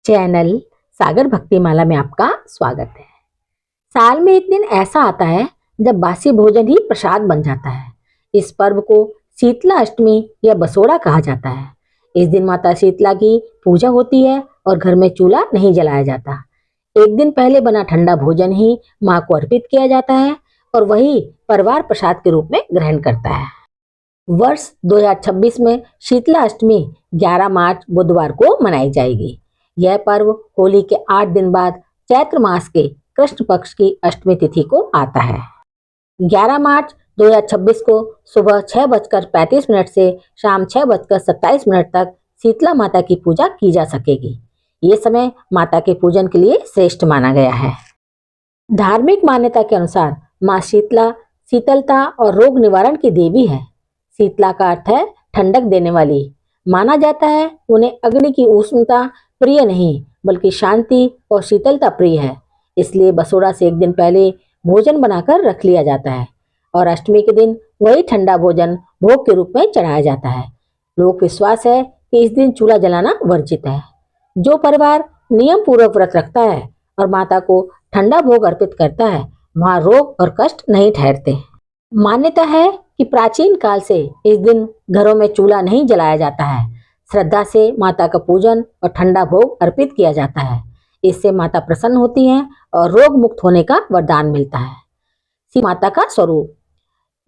Channel सागर भक्ति माला में आपका स्वागत है। साल में एक दिन ऐसा आता है जब बासी भोजन ही प्रसाद बन जाता है। इस पर्व को शीतला अष्टमी या बसोड़ा कहा जाता है। इस दिन माता शीतला की पूजा होती है और घर में चूल्हा नहीं जलाया जाता। एक दिन पहले बना ठंडा भोजन ही माँ को अर्पित किया जाता है और वही परिवार प्रसाद के रूप में ग्रहण करता है। वर्ष 2026 में शीतला अष्टमी 11 मार्च बुधवार को मनाई जाएगी। यह पर्व होली के 8 दिन बाद चैत्र मास के कृष्ण पक्ष की अष्टमी तिथि को आता है। 11 मार्च 2026 को सुबह 6:35 से शाम 6:27 तक शीतला माता की पूजा की जा सकेगी। ये समय माता के पूजन के लिए श्रेष्ठ माना गया है। धार्मिक मान्यता के अनुसार माँ शीतला शीतलता और रोग निवारण की देवी है। शीतला का अर्थ है ठंडक देने वाली। माना जाता है उन्हें अग्नि की उष्णता प्रिय नहीं बल्कि शांति और शीतलता प्रिय है। इसलिए बसोड़ा से एक दिन पहले भोजन बनाकर रख लिया जाता है और अष्टमी के दिन वही ठंडा भोजन भोग के रूप में चढ़ाया जाता है। लोक विश्वास है कि इस दिन चूल्हा जलाना वर्जित है। जो परिवार नियम पूर्वक व्रत रखता है और माता को ठंडा भोग अर्पित करता है वहाँ रोग और कष्ट नहीं ठहरते। मान्यता है कि प्राचीन काल से इस दिन घरों में चूल्हा नहीं जलाया जाता है। श्रद्धा से माता का पूजन और ठंडा भोग अर्पित किया जाता है। इससे माता प्रसन्न होती हैं और रोग मुक्त होने का वरदान मिलता है। माता का स्वरूप।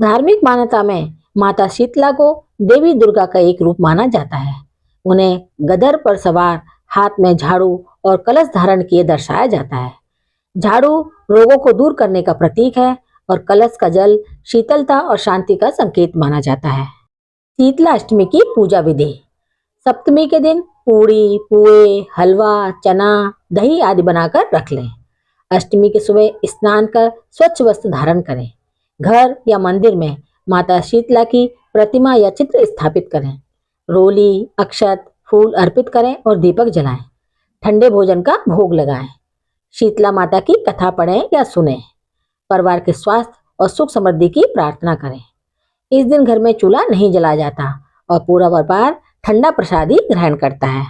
धार्मिक मान्यता में माता शीतला को देवी दुर्गा का एक रूप माना जाता है। उन्हें गदर पर सवार, हाथ में झाड़ू और कलश धारण किए दर्शाया जाता है। झाड़ू रोगों को दूर करने का प्रतीक है और कलश का जल शीतलता और शांति का संकेत माना जाता है। शीतला अष्टमी की पूजा विधि। सप्तमी के दिन पूड़ी, पुए, हलवा, चना, दही आदि बनाकर रख लें। अष्टमी के सुबह स्नान कर स्वच्छ वस्त्र धारण करें। घर या मंदिर में माता शीतला की प्रतिमा या चित्र स्थापित करें। रोली, अक्षत, फूल अर्पित करें और दीपक जलाएं। ठंडे भोजन का भोग लगाएं। शीतला माता की कथा पढ़ें या सुनें। परिवार के स्वास्थ्य और सुख समृद्धि की प्रार्थना करें। इस दिन घर में चूल्हा नहीं जलाया जाता और पूरा परिवार ठंडा प्रसाद ही ग्रहण करता है।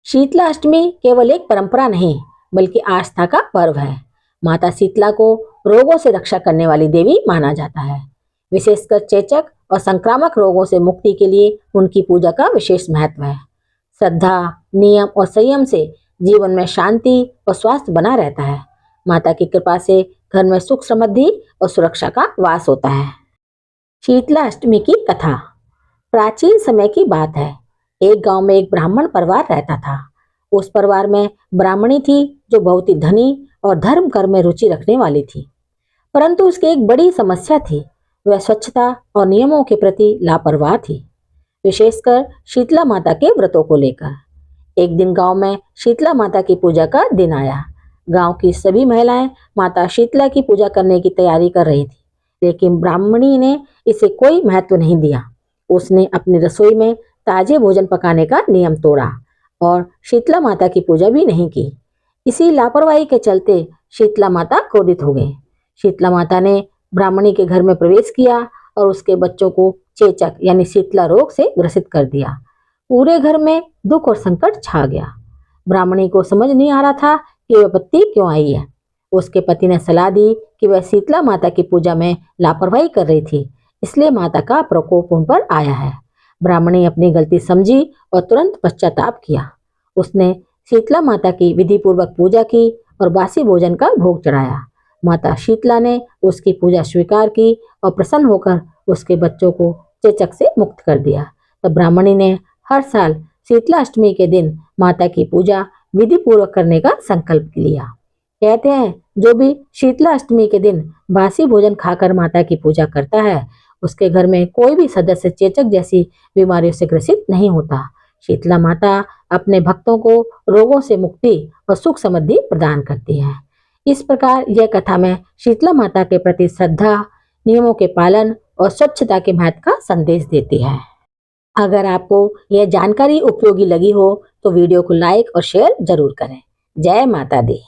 शीतला अष्टमी केवल एक परंपरा नहीं बल्कि आस्था का पर्व है। माता शीतला को रोगों से रक्षा करने वाली देवी माना जाता है। विशेषकर चेचक और संक्रामक रोगों से मुक्ति के लिए उनकी पूजा का विशेष महत्व है। श्रद्धा, नियम और संयम से जीवन में शांति और स्वास्थ्य बना रहता है। माता की कृपा से घर में सुख समृद्धि और सुरक्षा का वास होता है। शीतला अष्टमी की कथा। प्राचीन समय की बात है। एक गांव में एक ब्राह्मण परिवार रहता था। उस परिवार में ब्राह्मणी थी जो बहुत ही धनी और धर्म कर्म में रुचि रखने वाली थी। परंतु उसकी एक बड़ी समस्या थी। वह स्वच्छता और नियमों के प्रति लापरवाह थी, विशेषकर शीतला माता के व्रतों को लेकर। एक दिन गांव में शीतला माता की पूजा का दिन आया। गांव की सभी महिलाएं माता शीतला की पूजा करने की तैयारी कर रही थी, लेकिन ब्राह्मणी ने इसे कोई महत्व नहीं दिया। उसने अपनी रसोई में ताजे भोजन पकाने का नियम तोड़ा और शीतला माता की पूजा भी नहीं की। इसी लापरवाही के चलते शीतला माता क्रोधित हो गई। शीतला माता ने ब्राह्मणी के घर में प्रवेश किया और उसके बच्चों को चेचक यानी शीतला रोग से ग्रसित कर दिया। पूरे घर में दुख और संकट छा गया। ब्राह्मणी को समझ नहीं आ रहा था कि विपत्ति क्यों आई है। उसके पति ने सलाह दी कि वह शीतला माता की पूजा में लापरवाही कर रही थी, इसलिए माता का प्रकोप उन पर आया है। ब्राह्मणी अपनी गलती समझी और तुरंत पश्चाताप किया। उसने शीतला माता की विधि पूर्वक पूजा की और बासी भोजन का भोग चढ़ाया। माता शीतला ने उसकी पूजा स्वीकार की और प्रसन्न होकर उसके बच्चों को चेचक से मुक्त कर दिया। तब ब्राह्मणी ने हर साल शीतला अष्टमी के दिन माता की पूजा विधि पूर्वक करने का संकल्प लिया। कहते हैं जो भी शीतला अष्टमी के दिन बासी भोजन खाकर माता की पूजा करता है उसके घर में कोई भी सदस्य चेचक जैसी बीमारियों से ग्रसित नहीं होता। शीतला माता अपने भक्तों को रोगों से मुक्ति और सुख समृद्धि प्रदान करती है। इस प्रकार यह कथा में शीतला माता के प्रति श्रद्धा, नियमों के पालन और स्वच्छता के महत्व का संदेश देती है। अगर आपको यह जानकारी उपयोगी लगी हो तो वीडियो को लाइक और शेयर जरूर करें। जय माता दी।